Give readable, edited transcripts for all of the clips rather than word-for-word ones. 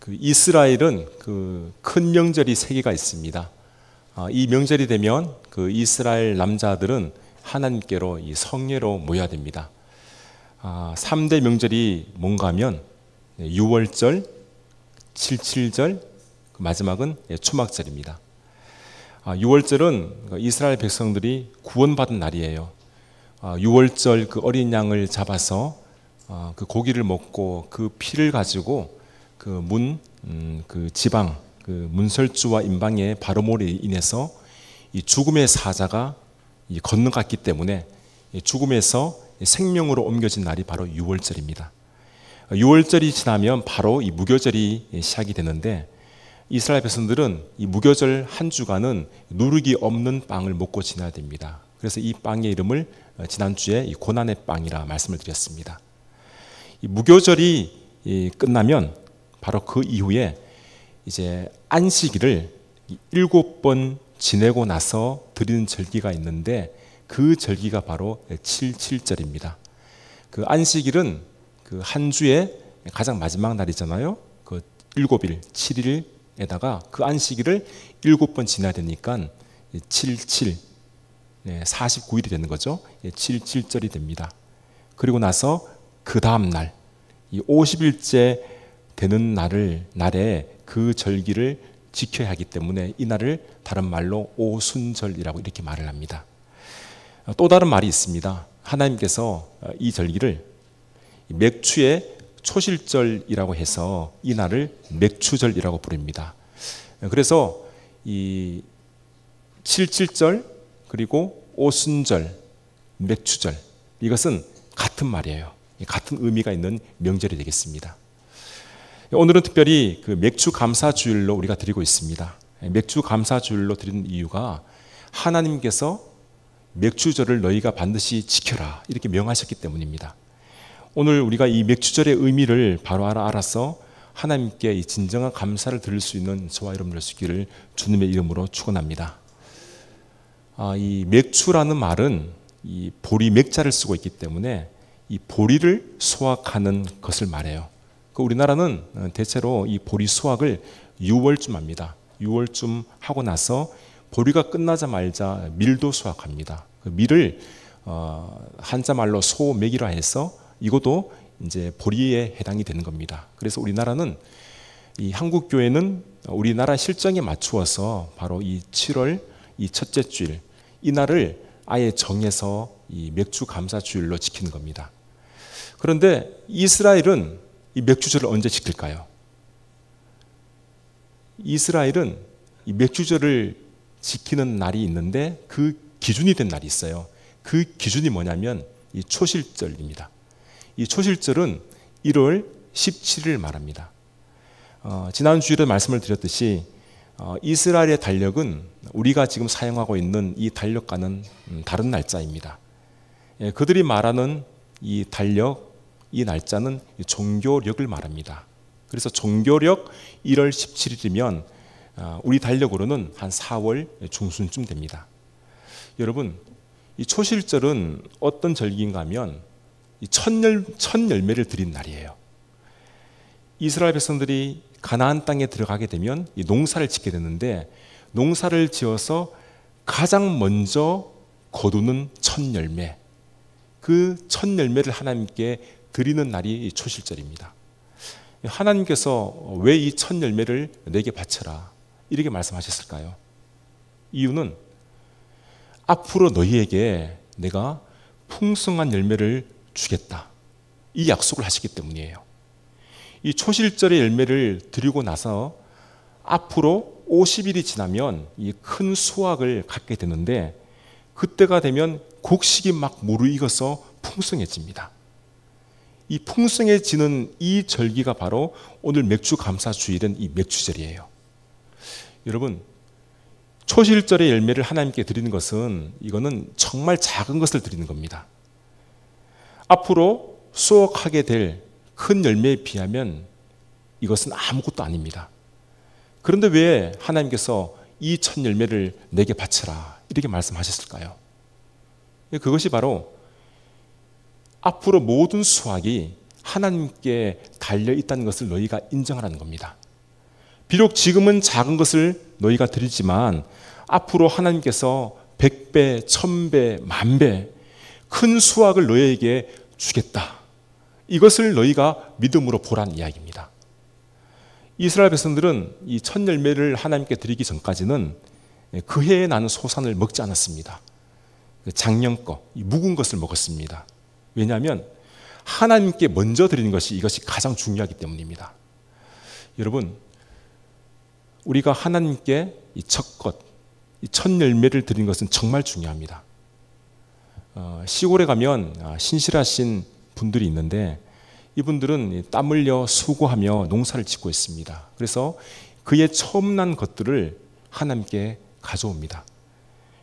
이스라엘은 큰 명절이 세 개가 있습니다. 이 명절이 되면 이스라엘 남자들은 하나님께로 이 성례로 모여야 됩니다. 3대 명절이 뭔가 하면 유월절, 칠칠절, 마지막은 초막절입니다. 유월절은 이스라엘 백성들이 구원받은 날이에요. 유월절 어린 양을 잡아서 그 고기를 먹고 그 피를 가지고 지방, 문설주와 임방의 바로몰에 인해서 이 죽음의 사자가 건너갔기 때문에 죽음에서 생명으로 옮겨진 날이 바로 유월절입니다. 유월절이 지나면 바로 이 무교절이 시작이 되는데, 이스라엘 백성들은 이 무교절 한 주간은 누룩이 없는 빵을 먹고 지나야 됩니다. 그래서 이 빵의 이름을 지난주에 이 고난의 빵이라 말씀을 드렸습니다. 이 무교절이 끝나면 바로 그 이후에 이제 안식일을 7번 지내고 나서 드리는 절기가 있는데, 그 절기가 바로 칠칠절입니다. 그 안식일은 한 주의 가장 마지막 날이잖아요. 7일, 7일에다가 그 안식일을 7번 지나야 되니까 77, 49일이 되는 거죠. 77절이 됩니다. 그리고 나서 그 다음 날, 이 50일째 되는 날에 그 절기를 지켜야 하기 때문에 이 날을 다른 말로 오순절이라고 이렇게 말을 합니다. 또 다른 말이 있습니다. 하나님께서 이 절기를 맥추의 초실절이라고 해서 이 날을 맥추절이라고 부릅니다. 그래서 이 칠칠절 그리고 오순절, 맥추절, 이것은 같은 말이에요. 같은 의미가 있는 명절이 되겠습니다. 오늘은 특별히 맥추 감사주일로 우리가 드리고 있습니다. 맥추 감사주일로 드리는 이유가 하나님께서 맥추절을 너희가 반드시 지켜라 이렇게 명하셨기 때문입니다. 오늘 우리가 이 맥추절의 의미를 바로 알아서 하나님께 이 진정한 감사를 드릴 수 있는 저와 여러분 될 수 있기를 주님의 이름으로 축원합니다. 이 맥추라는 말은 이 보리 맥자를 쓰고 있기 때문에 이 보리를 수확하는 것을 말해요. 우리나라는 대체로 이 보리 수확을 6월쯤 합니다. 6월쯤 하고 나서 보리가 끝나자마자 밀도 수확합니다. 그 밀을 한자말로 소맥이라 해서 이것도 이제 보리에 해당이 되는 겁니다. 그래서 우리나라는 이 한국 교회는 우리나라 실정에 맞추어서 바로 이 7월 이 첫째 주일 이 날을 아예 정해서 이 맥주 감사 주일로 지키는 겁니다. 그런데 이스라엘은 이 맥주절을 언제 지킬까요? 이스라엘은 이 맥주절을 지키는 날이 있는데 그 기준이 된 날이 있어요. 그 기준이 뭐냐면 이 초실절입니다. 이 초실절은 1월 17일을 말합니다. 지난 주일에 말씀을 드렸듯이 이스라엘의 달력은 우리가 지금 사용하고 있는 이 달력과는 다른 날짜입니다. 그들이 말하는 이 달력, 이 날짜는 종교력을 말합니다. 그래서 종교력 1월 17일이면 우리 달력으로는 한 4월 중순쯤 됩니다. 여러분, 이 초실절은 어떤 절기인가 하면 첫 열매를 드린 날이에요. 이스라엘 백성들이 가나안 땅에 들어가게 되면 이 농사를 짓게 되는데, 농사를 지어서 가장 먼저 거두는 첫 열매, 그 첫 열매를 하나님께 드리는 날이 초실절입니다. 하나님께서 왜 이 첫 열매를 내게 바쳐라 이렇게 말씀하셨을까요? 이유는 앞으로 너희에게 내가 풍성한 열매를 주겠다, 이 약속을 하시기 때문이에요. 이 초실절의 열매를 드리고 나서 앞으로 50일이 지나면 이 큰 수확을 갖게 되는데, 그때가 되면 곡식이 막 무르익어서 풍성해집니다. 이 풍성해지는 이 절기가 바로 오늘 맥주 감사 주일은 이 맥주절이에요. 여러분, 초실절의 열매를 하나님께 드리는 것은 이거는 정말 작은 것을 드리는 겁니다. 앞으로 수확하게 될 큰 열매에 비하면 이것은 아무것도 아닙니다. 그런데 왜 하나님께서 이 첫 열매를 내게 바쳐라 이렇게 말씀하셨을까요? 그것이 바로 앞으로 모든 수확이 하나님께 달려 있다는 것을 너희가 인정하라는 겁니다. 비록 지금은 작은 것을 너희가 드리지만 앞으로 하나님께서 100배, 1000배, 10,000배 큰 수확을 너희에게 주겠다. 이것을 너희가 믿음으로 보란 이야기입니다. 이스라엘 백성들은 이 첫 열매를 하나님께 드리기 전까지는 그 해에 나는 소산을 먹지 않았습니다. 작년 거, 묵은 것을 먹었습니다. 왜냐하면 하나님께 먼저 드리는 것이 이것이 가장 중요하기 때문입니다. 여러분, 우리가 하나님께 이 첫 것, 이 첫 열매를 드리는 것은 정말 중요합니다. 시골에 가면 신실하신 분들이 있는데 이분들은 땀 흘려 수고하며 농사를 짓고 있습니다. 그래서 그의 처음 난 것들을 하나님께 가져옵니다.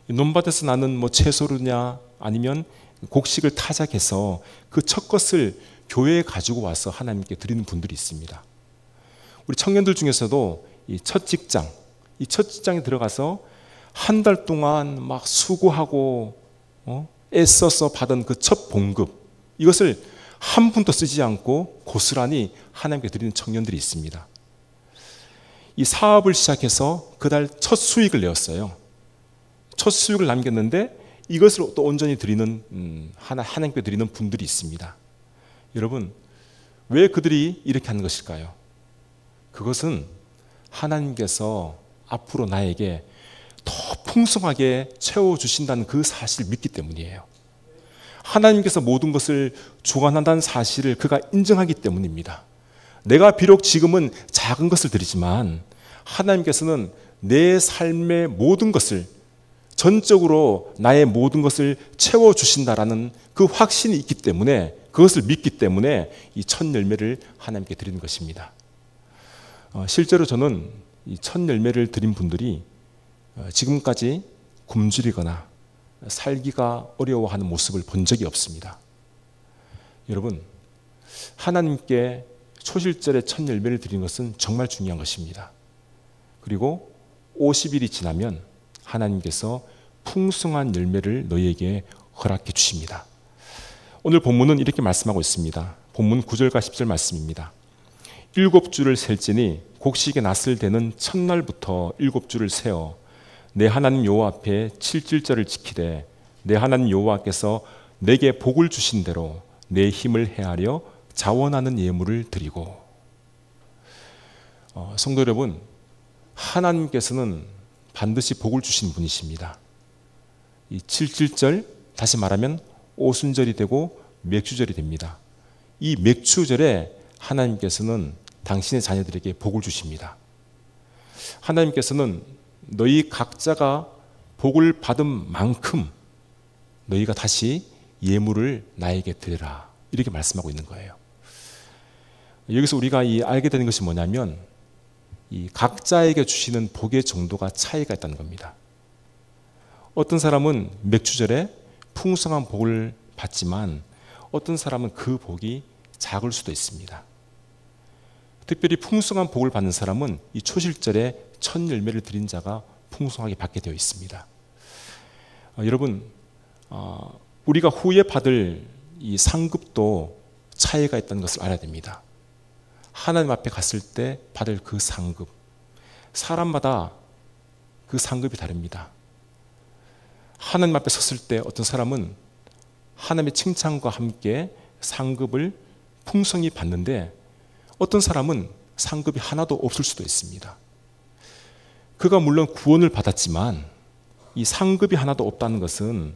논밭에서 나는 채소류냐 아니면 곡식을 타작해서 그 첫 것을 교회에 가지고 와서 하나님께 드리는 분들이 있습니다. 우리 청년들 중에서도 이 첫 직장에 들어가서 한 달 동안 막 수고하고 애써서 받은 그 첫 봉급, 이것을 한 푼도 쓰지 않고 고스란히 하나님께 드리는 청년들이 있습니다. 이 사업을 시작해서 그달 첫 수익을 내었어요. 첫 수익을 남겼는데 이것을 또 온전히 드리는 하나님께 드리는 분들이 있습니다. 여러분, 왜 그들이 이렇게 하는 것일까요? 그것은 하나님께서 앞으로 나에게 더 풍성하게 채워주신다는 그 사실을 믿기 때문이에요. 하나님께서 모든 것을 주관한다는 사실을 그가 인정하기 때문입니다. 내가 비록 지금은 작은 것을 드리지만 하나님께서는 내 삶의 모든 것을, 전적으로 나의 모든 것을 채워주신다라는 그 확신이 있기 때문에, 그것을 믿기 때문에 이 첫 열매를 하나님께 드리는 것입니다. 실제로 저는 이 첫 열매를 드린 분들이 지금까지 굶주리거나 살기가 어려워하는 모습을 본 적이 없습니다. 여러분, 하나님께 초실절에 첫 열매를 드리는 것은 정말 중요한 것입니다. 그리고 50일이 지나면 하나님께서 풍성한 열매를 너희에게 허락해 주십니다. 오늘 본문은 이렇게 말씀하고 있습니다. 본문 9절과 10절 말씀입니다. 7주를 셀지니 곡식이 낫을 되는 첫날부터 7주를 세어 내 하나님 여호와 앞에 7질절을 지키되 내 하나님 여호와께서 내게 복을 주신 대로 내 힘을 헤아려 자원하는 예물을 드리고. 성도 여러분, 하나님께서는 반드시 복을 주신 분이십니다. 이 7질절, 다시 말하면 오순절이 되고 맥주절이 됩니다. 이 맥주절에 하나님께서는 당신의 자녀들에게 복을 주십니다. 하나님께서는 너희 각자가 복을 받은 만큼 너희가 다시 예물을 나에게 드리라, 이렇게 말씀하고 있는 거예요. 여기서 우리가 알게 되는 것이 뭐냐면 이 각자에게 주시는 복의 정도가 차이가 있다는 겁니다. 어떤 사람은 맥주절에 풍성한 복을 받지만 어떤 사람은 그 복이 작을 수도 있습니다. 특별히 풍성한 복을 받는 사람은 이 초실절에 첫 열매를 드린 자가 풍성하게 받게 되어 있습니다. 여러분, 우리가 후에 받을 이 상급도 차이가 있다는 것을 알아야 됩니다. 하나님 앞에 갔을 때 받을 그 상급, 사람마다 그 상급이 다릅니다. 하나님 앞에 섰을 때 어떤 사람은 하나님의 칭찬과 함께 상급을 풍성히 받는데 어떤 사람은 상급이 하나도 없을 수도 있습니다. 그가 물론 구원을 받았지만 이 상급이 하나도 없다는 것은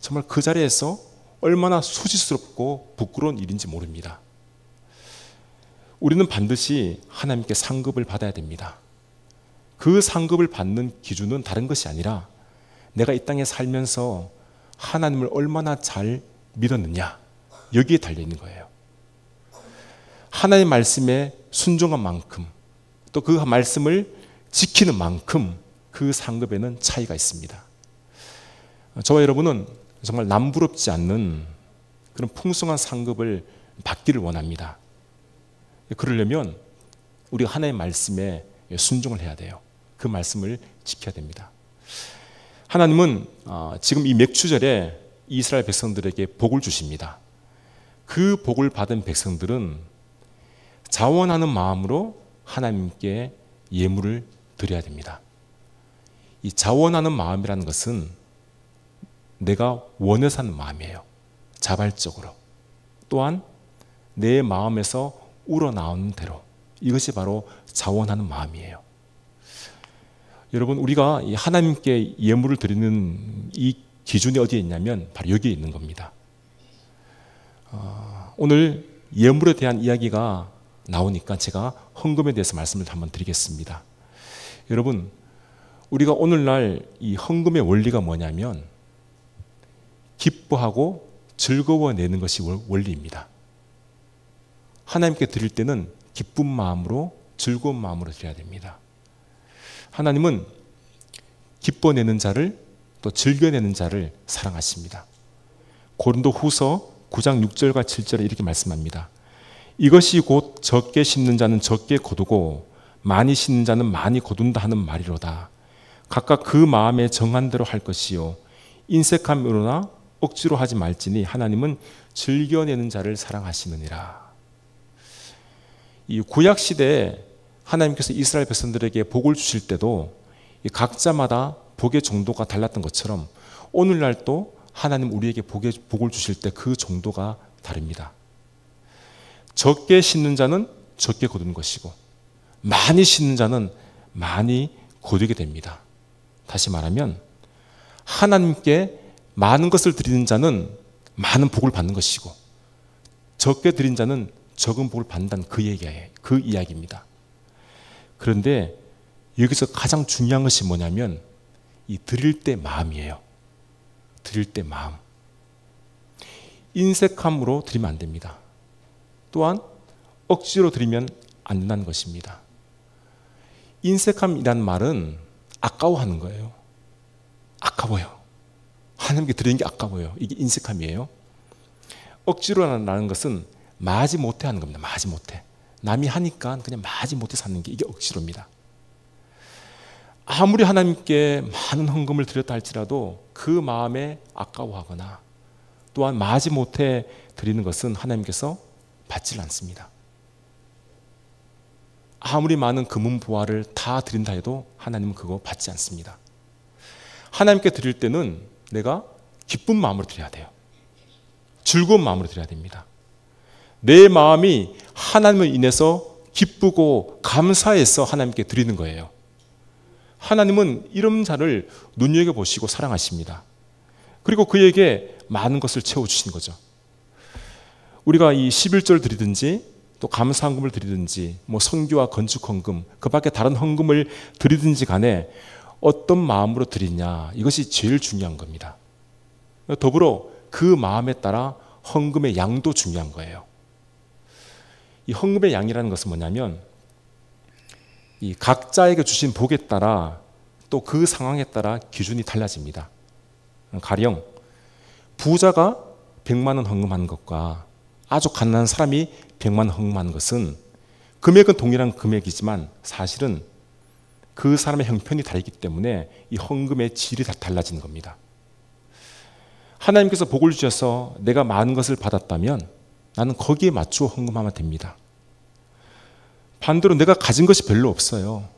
정말 그 자리에서 얼마나 수치스럽고 부끄러운 일인지 모릅니다. 우리는 반드시 하나님께 상급을 받아야 됩니다. 그 상급을 받는 기준은 다른 것이 아니라 내가 이 땅에 살면서 하나님을 얼마나 잘 믿었느냐, 여기에 달려있는 거예요. 하나님의 말씀에 순종한 만큼, 또 그 말씀을 지키는 만큼 그 상급에는 차이가 있습니다. 저와 여러분은 정말 남부럽지 않는 그런 풍성한 상급을 받기를 원합니다. 그러려면 우리가 하나님의 말씀에 순종을 해야 돼요. 그 말씀을 지켜야 됩니다. 하나님은 지금 이 맥주절에 이스라엘 백성들에게 복을 주십니다. 그 복을 받은 백성들은 자원하는 마음으로 하나님께 예물을 드려야 됩니다. 이 자원하는 마음이라는 것은 내가 원해서 하는 마음이에요. 자발적으로. 또한 내 마음에서 우러나오는 대로. 이것이 바로 자원하는 마음이에요. 여러분, 우리가 하나님께 예물을 드리는 이 기준이 어디에 있냐면 바로 여기에 있는 겁니다. 오늘 예물에 대한 이야기가 나오니까 제가 헌금에 대해서 말씀을 한번 드리겠습니다. 여러분, 우리가 오늘날 이 헌금의 원리가 뭐냐면 기뻐하고 즐거워내는 것이 원리입니다. 하나님께 드릴 때는 기쁜 마음으로, 즐거운 마음으로 드려야 됩니다. 하나님은 기뻐내는 자를, 또 즐겨내는 자를 사랑하십니다. 고린도후서 9장 6절과 7절에 이렇게 말씀합니다. 이것이 곧 적게 심는 자는 적게 거두고 많이 심는 자는 많이 거둔다 하는 말이로다. 각각 그 마음에 정한 대로 할 것이요 인색함으로나 억지로 하지 말지니 하나님은 즐겨내는 자를 사랑하시느니라. 이 구약 시대에 하나님께서 이스라엘 백성들에게 복을 주실 때도 각자마다 복의 정도가 달랐던 것처럼 오늘날 또 하나님 우리에게 복을 주실 때 그 정도가 다릅니다. 적게 심는 자는 적게 거두는 것이고 많이 심는 자는 많이 거두게 됩니다. 다시 말하면 하나님께 많은 것을 드리는 자는 많은 복을 받는 것이고 적게 드린 자는 적은 복을 받는다는 그 이야기입니다. 그런데 여기서 가장 중요한 것이 뭐냐면 이 드릴 때 마음이에요. 드릴 때 마음. 인색함으로 드리면 안 됩니다. 또한 억지로 드리면 안 된다는 것입니다. 인색함이란 말은 아까워하는 거예요. 아까워요. 하나님께 드리는 게 아까워요. 이게 인색함이에요. 억지로라는 것은 마지 못해 하는 겁니다. 마지 못해. 남이 하니까 그냥 마지 못해서 하는 게 이게 억지로입니다. 아무리 하나님께 많은 헌금을 드렸다 할지라도 그 마음에 아까워하거나 또한 마지 못해 드리는 것은 하나님께서 받질 않습니다. 아무리 많은 금은보화를 다 드린다 해도 하나님은 그거 받지 않습니다. 하나님께 드릴 때는 내가 기쁜 마음으로 드려야 돼요. 즐거운 마음으로 드려야 됩니다. 내 마음이 하나님을 인해서 기쁘고 감사해서 하나님께 드리는 거예요. 하나님은 이런 자를 눈여겨보시고 사랑하십니다. 그리고 그에게 많은 것을 채워주신 거죠. 우리가 이 11절 드리든지 또 감사헌금을 드리든지 뭐 선교와 건축헌금 그 밖에 다른 헌금을 드리든지 간에 어떤 마음으로 드리냐 이것이 제일 중요한 겁니다. 더불어 그 마음에 따라 헌금의 양도 중요한 거예요. 이 헌금의 양이라는 것은 뭐냐면 이 각자에게 주신 복에 따라 또 그 상황에 따라 기준이 달라집니다. 가령 부자가 100만 원 헌금하는 것과 아주 가난한 사람이 100만 원 헌금하는 것은 금액은 동일한 금액이지만 사실은 그 사람의 형편이 다르기 때문에 이 헌금의 질이 다 달라지는 겁니다. 하나님께서 복을 주셔서 내가 많은 것을 받았다면 나는 거기에 맞추어 헌금하면 됩니다. 반대로 내가 가진 것이 별로 없어요.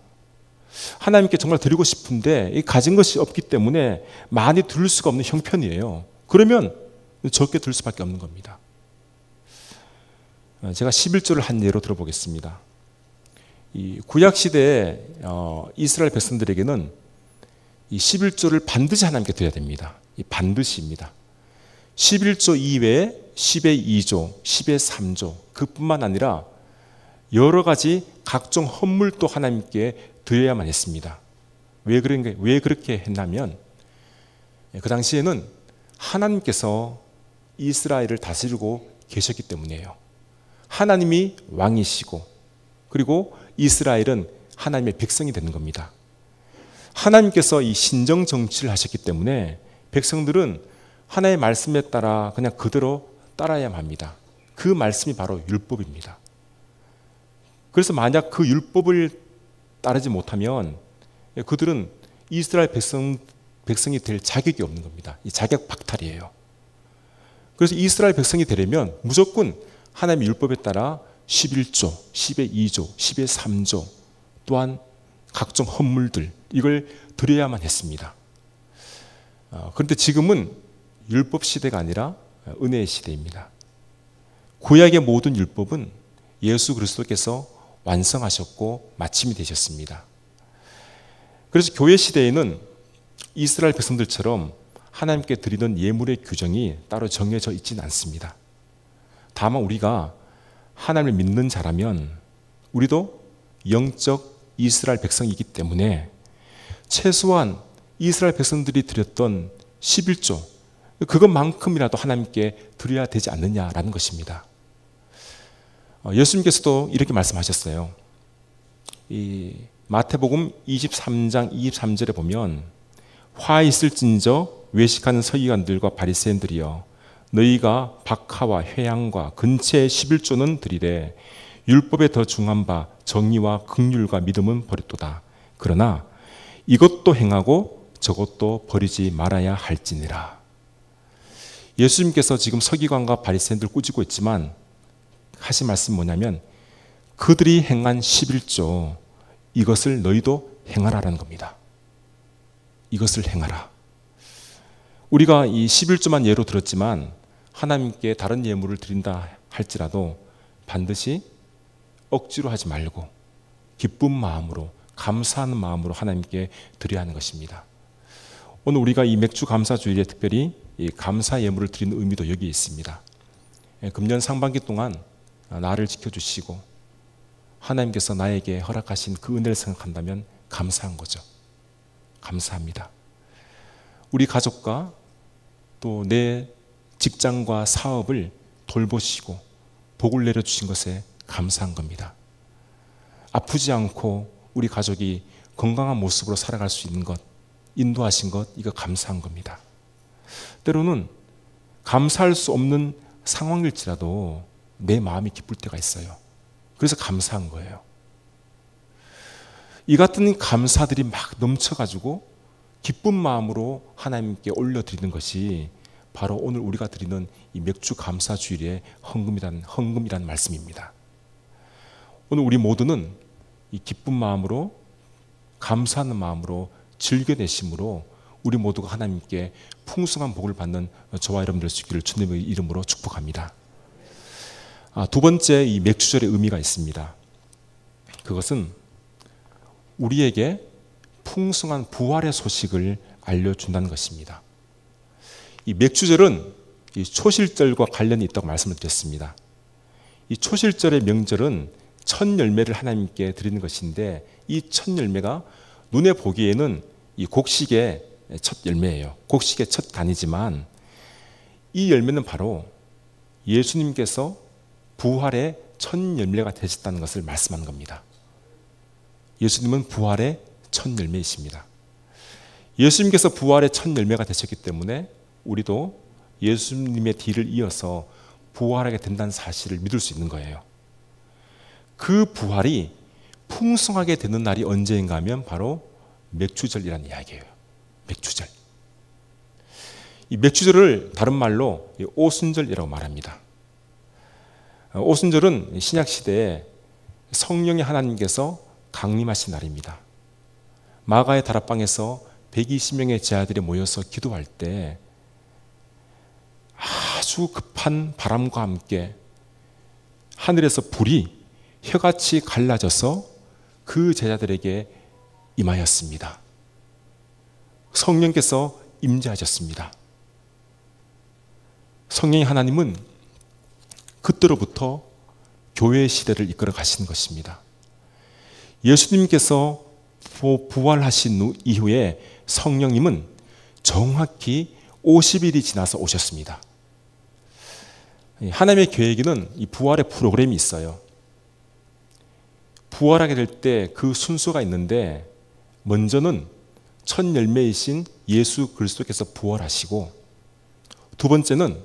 하나님께 정말 드리고 싶은데 이 가진 것이 없기 때문에 많이 드릴 수가 없는 형편이에요. 그러면 적게 드릴 수밖에 없는 겁니다. 제가 11조를 한 예로 들어보겠습니다. 이 구약 시대에 이스라엘 백성들에게는 이 11조를 반드시 하나님께 드려야 됩니다. 이 반드시입니다. 11조 이외에 10의 2조, 10의 3조 그뿐만 아니라 여러 가지 각종 헌물도 하나님께 드려야만 했습니다. 왜 그렇게 했냐면 그 당시에는 하나님께서 이스라엘을 다스리고 계셨기 때문이에요. 하나님이 왕이시고 그리고 이스라엘은 하나님의 백성이 되는 겁니다. 하나님께서 이 신정 정치를 하셨기 때문에 백성들은 하나님의 말씀에 따라 그냥 그대로 따라야만 합니다. 그 말씀이 바로 율법입니다. 그래서 만약 그 율법을 따르지 못하면 그들은 이스라엘 백성이 될 자격이 없는 겁니다. 이 자격 박탈이에요. 그래서 이스라엘 백성이 되려면 무조건 하나님의 율법에 따라 11조, 10의 2조, 10의 3조 또한 각종 헌물들, 이걸 드려야만 했습니다. 그런데 지금은 율법 시대가 아니라 은혜의 시대입니다. 구약의 모든 율법은 예수 그리스도께서 완성하셨고 마침이 되셨습니다. 그래서 교회 시대에는 이스라엘 백성들처럼 하나님께 드리는 예물의 규정이 따로 정해져 있지는 않습니다. 다만 우리가 하나님을 믿는 자라면 우리도 영적 이스라엘 백성이기 때문에 최소한 이스라엘 백성들이 드렸던 11조, 그것만큼이라도 하나님께 드려야 되지 않느냐라는 것입니다. 예수님께서도 이렇게 말씀하셨어요. 이 마태복음 23장 23절에 보면 화 있을진저 외식하는 서기관들과 바리새인들이여 너희가 박하와 회향과 근체의 11조는 드리되 율법에 더 중한 바 정의와 긍휼과 믿음은 버렸도다. 그러나 이것도 행하고 저것도 버리지 말아야 할지니라. 예수님께서 지금 서기관과 바리새인들 꾸짖고 있지만 하신 말씀 뭐냐면 그들이 행한 11조 이것을 너희도 행하라라는 겁니다. 이것을 행하라. 우리가 이 11조만 예로 들었지만 하나님께 다른 예물을 드린다 할지라도 반드시 억지로 하지 말고 기쁜 마음으로 감사하는 마음으로 하나님께 드려야 하는 것입니다. 오늘 우리가 이 맥주 감사주일에 특별히 이 감사 예물을 드리는 의미도 여기에 있습니다. 금년 상반기 동안 나를 지켜주시고 하나님께서 나에게 허락하신 그 은혜를 생각한다면 감사한 거죠. 감사합니다. 우리 가족과 또 내 직장과 사업을 돌보시고 복을 내려주신 것에 감사한 겁니다. 아프지 않고 우리 가족이 건강한 모습으로 살아갈 수 있는 것, 인도하신 것, 이거 감사한 겁니다. 때로는 감사할 수 없는 상황일지라도 내 마음이 기쁠 때가 있어요. 그래서 감사한 거예요. 이 같은 감사들이 막 넘쳐가지고 기쁜 마음으로 하나님께 올려드리는 것이 바로 오늘 우리가 드리는 이 맥주 감사 주일의 헌금이라는 말씀입니다. 오늘 우리 모두는 이 기쁜 마음으로 감사하는 마음으로 즐겨내심으로 우리 모두가 하나님께 풍성한 복을 받는 저와 여러분 될 수 있기를 주님의 이름으로 축복합니다. 두 번째 이 맥주절의 의미가 있습니다. 그것은 우리에게 풍성한 부활의 소식을 알려준다는 것입니다. 이 맥주절은 이 초실절과 관련이 있다고 말씀을 드렸습니다. 이 초실절의 명절은 첫 열매를 하나님께 드리는 것인데 이 첫 열매가 눈에 보기에는 이 곡식의 첫 열매예요. 곡식의 첫 단이지만 이 열매는 바로 예수님께서 부활의 첫 열매가 되셨다는 것을 말씀하는 겁니다. 예수님은 부활의 첫 열매이십니다. 예수님께서 부활의 첫 열매가 되셨기 때문에 우리도 예수님의 뒤를 이어서 부활하게 된다는 사실을 믿을 수 있는 거예요. 그 부활이 풍성하게 되는 날이 언제인가 하면 바로 맥주절이라는 이야기예요. 맥주절. 이 맥주절을 다른 말로 오순절이라고 말합니다. 오순절은 신약시대에 성령의 하나님께서 강림하신 날입니다. 마가의 다락방에서 120명의 제자들이 모여서 기도할 때 아주 급한 바람과 함께 하늘에서 불이 혀같이 갈라져서 그 제자들에게 임하였습니다. 성령께서 임재하셨습니다. 성령의 하나님은 그때로부터 교회 시대를 이끌어 가시는 것입니다. 예수님께서 부활하신 이후에 성령님은 정확히 50일이 지나서 오셨습니다. 하나님의 계획에는 이 부활의 프로그램이 있어요. 부활하게 될 때 그 순서가 있는데 먼저는 첫 열매이신 예수 그리스도께서 부활하시고 두 번째는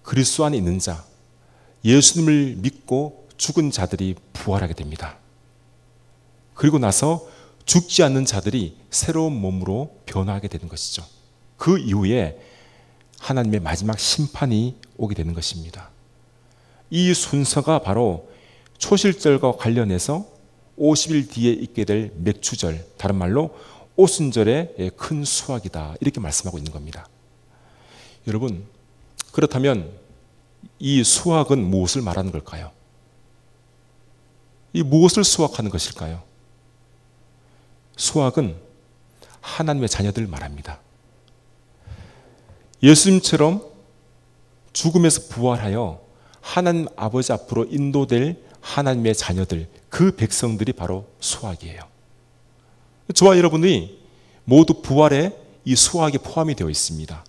그리스도 안에 있는 자, 예수님을 믿고 죽은 자들이 부활하게 됩니다. 그리고 나서 죽지 않는 자들이 새로운 몸으로 변화하게 되는 것이죠. 그 이후에 하나님의 마지막 심판이 오게 되는 것입니다. 이 순서가 바로 초실절과 관련해서 50일 뒤에 있게 될 맥추절, 다른 말로 오순절의 큰 수확이다, 이렇게 말씀하고 있는 겁니다. 여러분, 그렇다면 이 수확은 무엇을 말하는 걸까요? 이 무엇을 수확하는 것일까요? 수확은 하나님의 자녀들을 말합니다. 예수님처럼 죽음에서 부활하여 하나님 아버지 앞으로 인도될 하나님의 자녀들, 그 백성들이 바로 수확이에요. 저와 여러분이 모두 부활의 이 수확에 포함이 되어 있습니다.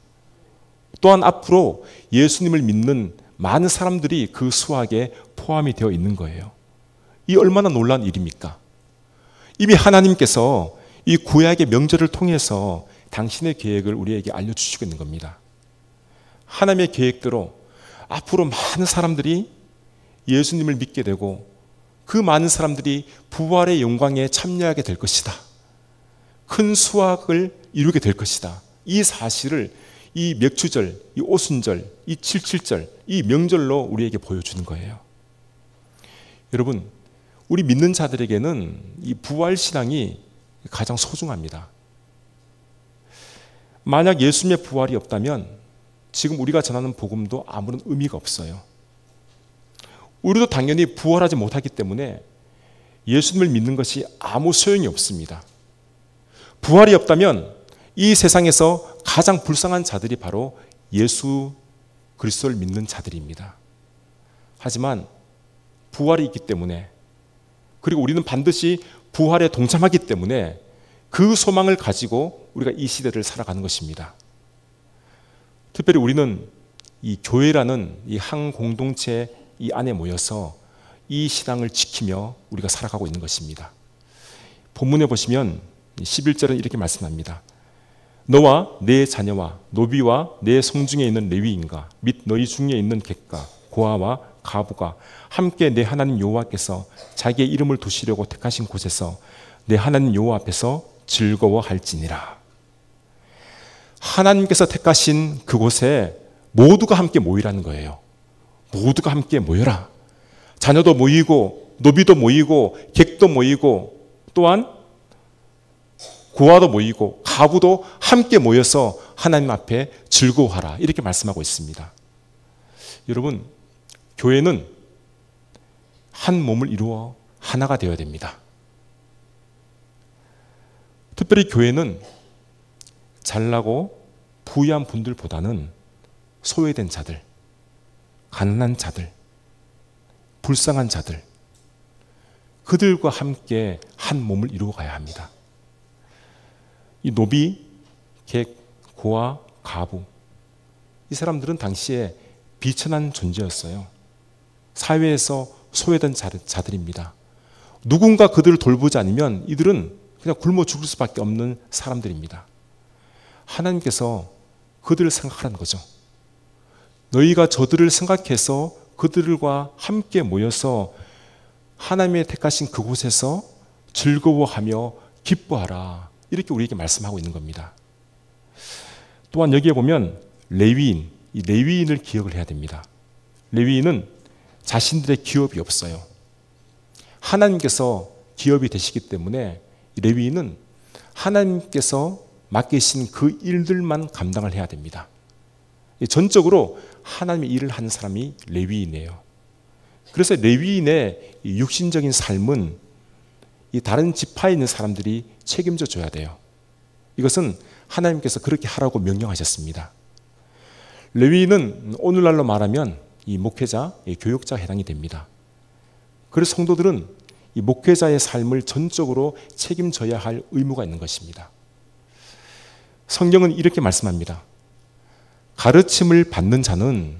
또한 앞으로 예수님을 믿는 많은 사람들이 그 수확에 포함이 되어 있는 거예요. 이 얼마나 놀라운 일입니까? 이미 하나님께서 이 구약의 명절을 통해서 당신의 계획을 우리에게 알려주시고 있는 겁니다. 하나님의 계획대로 앞으로 많은 사람들이 예수님을 믿게 되고 그 많은 사람들이 부활의 영광에 참여하게 될 것이다. 큰 수확을 이루게 될 것이다. 이 사실을 이 맥추절, 이 오순절, 이 77절, 이 명절로 우리에게 보여주는 거예요. 여러분, 우리 믿는 자들에게는 이 부활신앙이 가장 소중합니다. 만약 예수님의 부활이 없다면 지금 우리가 전하는 복음도 아무런 의미가 없어요. 우리도 당연히 부활하지 못하기 때문에 예수님을 믿는 것이 아무 소용이 없습니다. 부활이 없다면 이 세상에서 가장 불쌍한 자들이 바로 예수 그리스도를 믿는 자들입니다. 하지만 부활이 있기 때문에, 그리고 우리는 반드시 부활에 동참하기 때문에 그 소망을 가지고 우리가 이 시대를 살아가는 것입니다. 특별히 우리는 이 교회라는 이 한 공동체 이 안에 모여서 이 신앙을 지키며 우리가 살아가고 있는 것입니다. 본문에 보시면 11절은 이렇게 말씀합니다. 너와 내 자녀와 노비와 내 성중에 있는 레위인과 및 너희 중에 있는 객과 고아와 가부가 함께 내 하나님 여호와께서 자기의 이름을 두시려고 택하신 곳에서 내 하나님 여호와 앞에서 즐거워할지니라. 하나님께서 택하신 그곳에 모두가 함께 모이라는 거예요. 모두가 함께 모여라. 자녀도 모이고 노비도 모이고 객도 모이고 또한 고아도 모이고 가부도 함께 모여서 하나님 앞에 즐거워하라, 이렇게 말씀하고 있습니다. 여러분, 교회는 한 몸을 이루어 하나가 되어야 됩니다. 특별히 교회는 잘나고 부유한 분들보다는 소외된 자들, 가난한 자들, 불쌍한 자들, 그들과 함께 한 몸을 이루어 가야 합니다. 이 노비, 객, 고아, 가부, 이 사람들은 당시에 비천한 존재였어요. 사회에서 소외된 자들입니다. 누군가 그들을 돌보지 않으면 이들은 그냥 굶어 죽을 수밖에 없는 사람들입니다. 하나님께서 그들을 생각하라는 거죠. 너희가 저들을 생각해서 그들과 함께 모여서 하나님의 택하신 그곳에서 즐거워하며 기뻐하라, 이렇게 우리에게 말씀하고 있는 겁니다. 또한 여기에 보면 레위인, 이 레위인을 기억을 해야 됩니다. 레위인은 자신들의 기업이 없어요. 하나님께서 기업이 되시기 때문에 레위인은 하나님께서 맡기신 그 일들만 감당을 해야 됩니다. 전적으로 하나님의 일을 하는 사람이 레위인이에요. 그래서 레위인의 육신적인 삶은 이 다른 지파에 있는 사람들이 책임져 줘야 돼요. 이것은 하나님께서 그렇게 하라고 명령하셨습니다. 레위인은 오늘날로 말하면 이 목회자, 이 교역자에 해당이 됩니다. 그래서 성도들은 이 목회자의 삶을 전적으로 책임져야 할 의무가 있는 것입니다. 성경은 이렇게 말씀합니다. 가르침을 받는 자는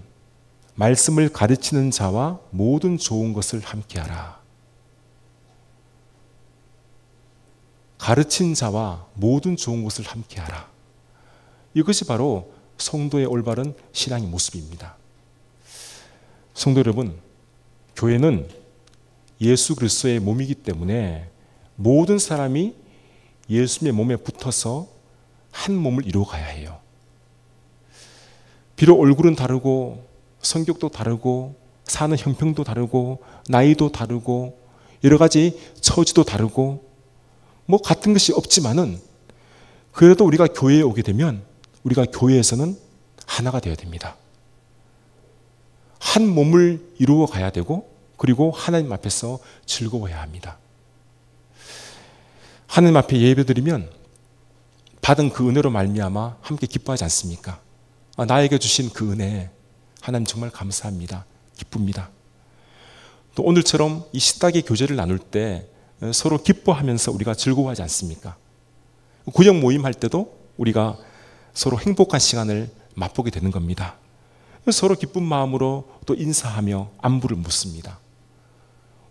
말씀을 가르치는 자와 모든 좋은 것을 함께하라. 가르친 자와 모든 좋은 것을 함께하라. 이것이 바로 성도의 올바른 신앙의 모습입니다. 성도 여러분, 교회는 예수 그리스도의 몸이기 때문에 모든 사람이 예수님의 몸에 붙어서 한 몸을 이루어 가야 해요. 비록 얼굴은 다르고 성격도 다르고 사는 형편도 다르고 나이도 다르고 여러 가지 처지도 다르고 뭐 같은 것이 없지만은 그래도 우리가 교회에 오게 되면 우리가 교회에서는 하나가 되어야 됩니다. 한 몸을 이루어 가야 되고 그리고 하나님 앞에서 즐거워해야 합니다. 하나님 앞에 예배드리면 받은 그 은혜로 말미암아 함께 기뻐하지 않습니까? 나에게 주신 그 은혜 하나님 정말 감사합니다. 기쁩니다. 또 오늘처럼 이 식탁의 교제를 나눌 때 서로 기뻐하면서 우리가 즐거워하지 않습니까? 구역 모임할 때도 우리가 서로 행복한 시간을 맛보게 되는 겁니다. 서로 기쁜 마음으로 또 인사하며 안부를 묻습니다.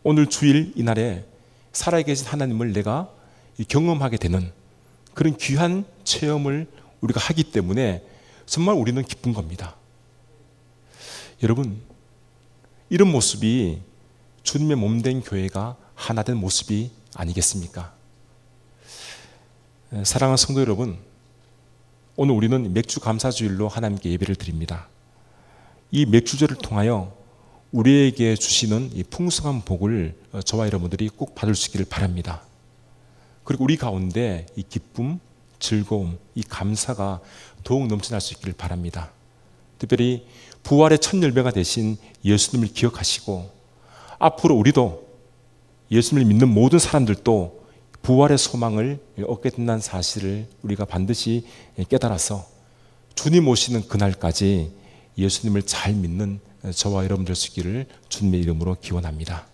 오늘 주일 이날에 살아계신 하나님을 내가 경험하게 되는 그런 귀한 체험을 우리가 하기 때문에 정말 우리는 기쁜 겁니다. 여러분, 이런 모습이 주님의 몸된 교회가 하나 된 모습이 아니겠습니까? 사랑하는 성도 여러분, 오늘 우리는 맥주 감사주일로 하나님께 예배를 드립니다. 이 맥주제를 통하여 우리에게 주시는 이 풍성한 복을 저와 여러분들이 꼭 받을 수 있기를 바랍니다. 그리고 우리 가운데 이 기쁨, 즐거움, 이 감사가 더욱 넘쳐날 수 있기를 바랍니다. 특별히 부활의 첫 열매가 되신 예수님을 기억하시고 앞으로 우리도 예수님을 믿는 모든 사람들도 부활의 소망을 얻게 된다는 사실을 우리가 반드시 깨달아서 주님 오시는 그날까지 예수님을 잘 믿는 저와 여러분 될 수 있기를 주님의 이름으로 기원합니다.